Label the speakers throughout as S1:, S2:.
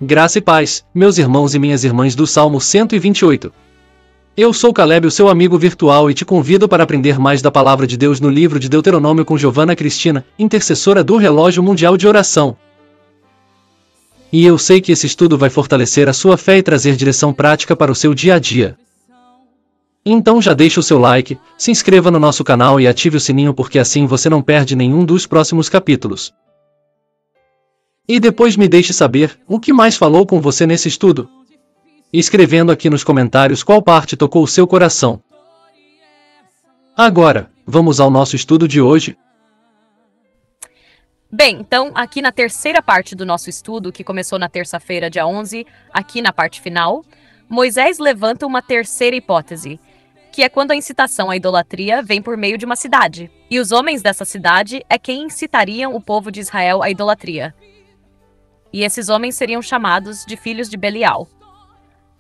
S1: Graça e paz, meus irmãos e minhas irmãs do Salmo 128. Eu sou Caleb, o seu amigo virtual, e te convido para aprender mais da Palavra de Deus no livro de Deuteronômio com Giovana Cristina, intercessora do Relógio Mundial de Oração. E eu sei que esse estudo vai fortalecer a sua fé e trazer direção prática para o seu dia a dia. Então já deixe o seu like, se inscreva no nosso canal e ative o sininho, porque assim você não perde nenhum dos próximos capítulos. E depois me deixe saber o que mais falou com você nesse estudo, escrevendo aqui nos comentários qual parte tocou o seu coração. Agora, vamos ao nosso estudo de hoje.
S2: Bem, então, aqui na terceira parte do nosso estudo, que começou na terça-feira, dia 11, aqui na parte final, Moisés levanta uma terceira hipótese, que é quando a incitação à idolatria vem por meio de uma cidade. E os homens dessa cidade é quem incitariam o povo de Israel à idolatria. E esses homens seriam chamados de filhos de Belial.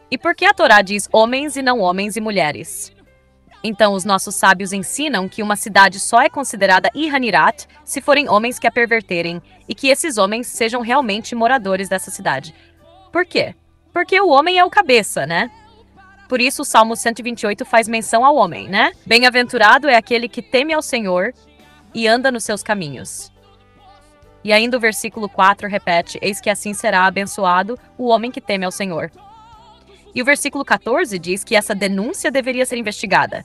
S2: E por que a Torá diz homens e não homens e mulheres? Então, os nossos sábios ensinam que uma cidade só é considerada Ihanirat se forem homens que a perverterem e que esses homens sejam realmente moradores dessa cidade. Por quê? Porque o homem é o cabeça, né? Por isso o Salmo 128 faz menção ao homem, né? Bem-aventurado é aquele que teme ao Senhor e anda nos seus caminhos. E ainda o versículo 4 repete, eis que assim será abençoado o homem que teme ao Senhor. E o versículo 14 diz que essa denúncia deveria ser investigada.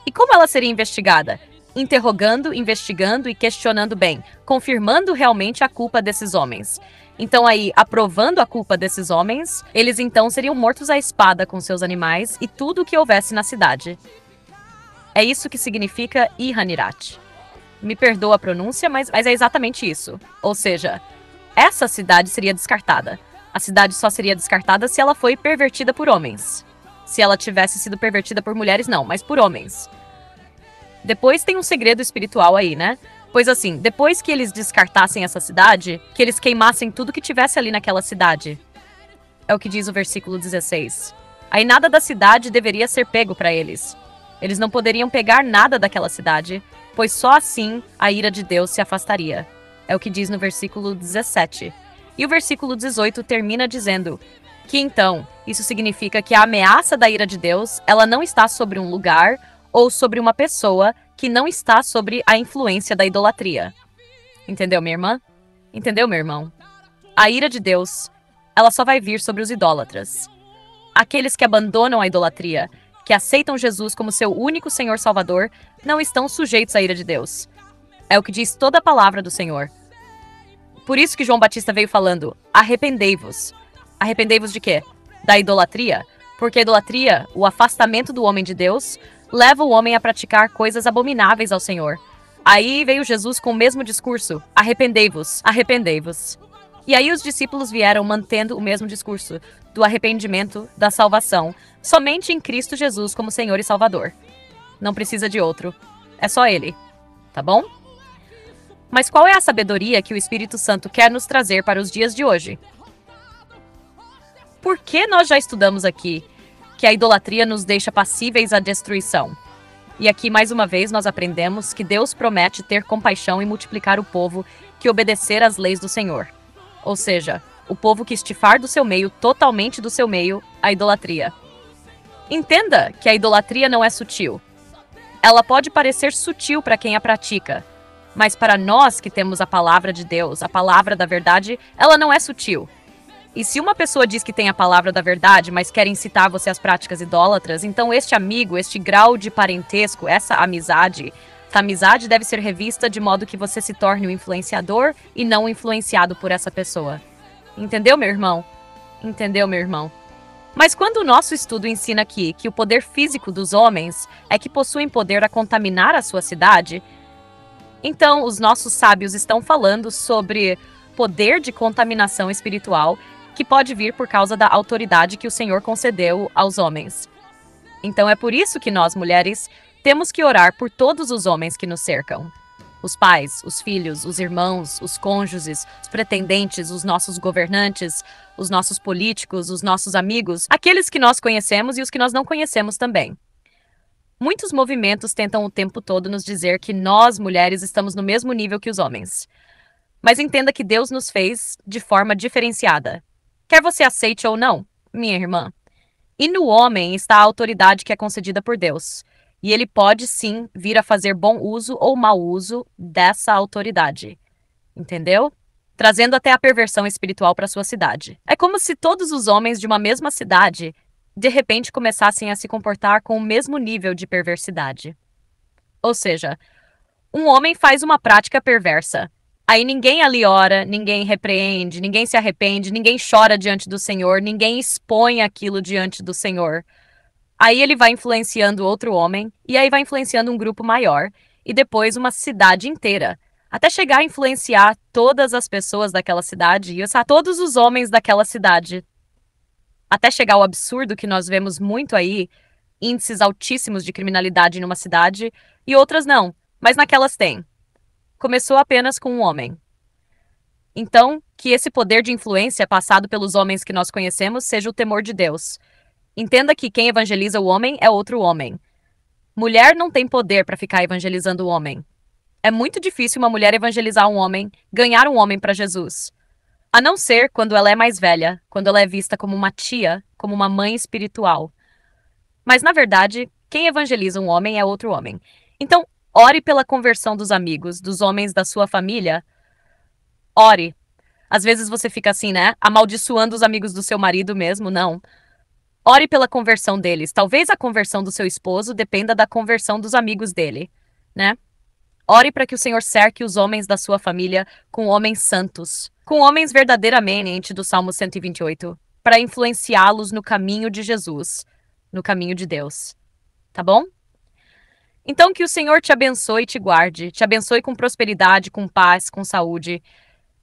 S2: E como ela seria investigada? Interrogando, investigando e questionando bem, confirmando realmente a culpa desses homens. Então aí, aprovando a culpa desses homens, eles então seriam mortos à espada com seus animais e tudo o que houvesse na cidade. É isso que significa Ihanirat. Me perdoa a pronúncia, mas é exatamente isso. Ou seja, essa cidade seria descartada. A cidade só seria descartada se ela foi pervertida por homens. Se ela tivesse sido pervertida por mulheres, não, mas por homens. Depois tem um segredo espiritual aí, né? Pois assim, depois que eles descartassem essa cidade, que eles queimassem tudo que tivesse ali naquela cidade. É o que diz o versículo 16. Aí nada da cidade deveria ser pego para eles. Eles não poderiam pegar nada daquela cidade, pois só assim a ira de Deus se afastaria. É o que diz no versículo 17. E o versículo 18 termina dizendo que então, isso significa que a ameaça da ira de Deus, ela não está sobre um lugar ou sobre uma pessoa que não está sobre a influência da idolatria. Entendeu, minha irmã? Entendeu, meu irmão? A ira de Deus, ela só vai vir sobre os idólatras. Aqueles que abandonam a idolatria, que aceitam Jesus como seu único Senhor Salvador, não estão sujeitos à ira de Deus. É o que diz toda a palavra do Senhor. Por isso que João Batista veio falando, arrependei-vos. Arrependei-vos de quê? Da idolatria? Porque a idolatria, o afastamento do homem de Deus, leva o homem a praticar coisas abomináveis ao Senhor. Aí veio Jesus com o mesmo discurso, arrependei-vos, arrependei-vos. E aí os discípulos vieram mantendo o mesmo discurso, do arrependimento, da salvação, somente em Cristo Jesus como Senhor e Salvador. Não precisa de outro, é só Ele, tá bom? Mas qual é a sabedoria que o Espírito Santo quer nos trazer para os dias de hoje? Por que nós já estudamos aqui que a idolatria nos deixa passíveis à destruição? E aqui, mais uma vez, nós aprendemos que Deus promete ter compaixão e multiplicar o povo que obedecer às leis do Senhor. Ou seja, o povo que estifar do seu meio, totalmente do seu meio, a idolatria. Entenda que a idolatria não é sutil. Ela pode parecer sutil para quem a pratica, mas para nós que temos a palavra de Deus, a palavra da verdade, ela não é sutil. E se uma pessoa diz que tem a palavra da verdade, mas quer incitar você às práticas idólatras, então este amigo, este grau de parentesco, essa amizade deve ser revista de modo que você se torne um influenciador e não influenciado por essa pessoa. Entendeu, meu irmão? Entendeu, meu irmão? Mas quando o nosso estudo ensina aqui que o poder físico dos homens é que possuem poder a contaminar a sua cidade, então os nossos sábios estão falando sobre poder de contaminação espiritual que pode vir por causa da autoridade que o Senhor concedeu aos homens. Então é por isso que nós, mulheres, temos que orar por todos os homens que nos cercam. Os pais, os filhos, os irmãos, os cônjuges, os pretendentes, os nossos governantes, os nossos políticos, os nossos amigos, aqueles que nós conhecemos e os que nós não conhecemos também. Muitos movimentos tentam o tempo todo nos dizer que nós, mulheres, estamos no mesmo nível que os homens. Mas entenda que Deus nos fez de forma diferenciada. Quer você aceite ou não, minha irmã. E no homem está a autoridade que é concedida por Deus. E ele pode sim vir a fazer bom uso ou mau uso dessa autoridade. Entendeu? Trazendo até a perversão espiritual para sua cidade. É como se todos os homens de uma mesma cidade de repente começassem a se comportar com o mesmo nível de perversidade. Ou seja, um homem faz uma prática perversa. Aí ninguém ali ora, ninguém repreende, ninguém se arrepende, ninguém chora diante do Senhor, ninguém expõe aquilo diante do Senhor. Aí ele vai influenciando outro homem, e aí vai influenciando um grupo maior, e depois uma cidade inteira. Até chegar a influenciar todas as pessoas daquela cidade, e todos os homens daquela cidade. Até chegar ao absurdo que nós vemos muito aí, índices altíssimos de criminalidade numa cidade, e outras não, mas naquelas tem. Começou apenas com um homem. Então, que esse poder de influência passado pelos homens que nós conhecemos seja o temor de Deus. Entenda que quem evangeliza o homem é outro homem. Mulher não tem poder para ficar evangelizando o homem. É muito difícil uma mulher evangelizar um homem, ganhar um homem para Jesus. A não ser quando ela é mais velha, quando ela é vista como uma tia, como uma mãe espiritual. Mas, na verdade, quem evangeliza um homem é outro homem. Então, ore pela conversão dos amigos, dos homens da sua família. Ore. Às vezes você fica assim, né? Amaldiçoando os amigos do seu marido mesmo, não. Ore pela conversão deles. Talvez a conversão do seu esposo dependa da conversão dos amigos dele, né? Ore para que o Senhor cerque os homens da sua família com homens santos, com homens verdadeiramente do Salmo 128, para influenciá-los no caminho de Jesus, no caminho de Deus. Tá bom? Então que o Senhor te abençoe e te guarde, te abençoe com prosperidade, com paz, com saúde,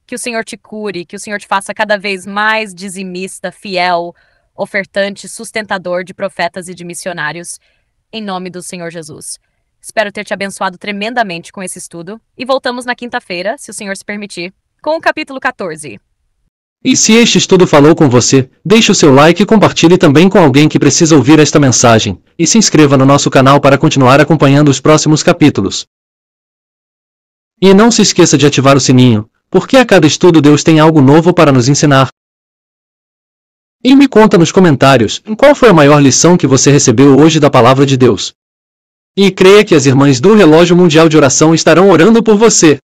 S2: que o Senhor te cure, que o Senhor te faça cada vez mais dizimista, fiel, ofertante, sustentador de profetas e de missionários, em nome do Senhor Jesus. Espero ter te abençoado tremendamente com esse estudo, e voltamos na quinta-feira, se o Senhor se permitir, com o capítulo 14.
S1: E se este estudo falou com você, deixe o seu like e compartilhe também com alguém que precisa ouvir esta mensagem, e se inscreva no nosso canal para continuar acompanhando os próximos capítulos. E não se esqueça de ativar o sininho, porque a cada estudo Deus tem algo novo para nos ensinar. E me conta nos comentários, qual foi a maior lição que você recebeu hoje da Palavra de Deus. E creia que as irmãs do Relógio Mundial de Oração estarão orando por você.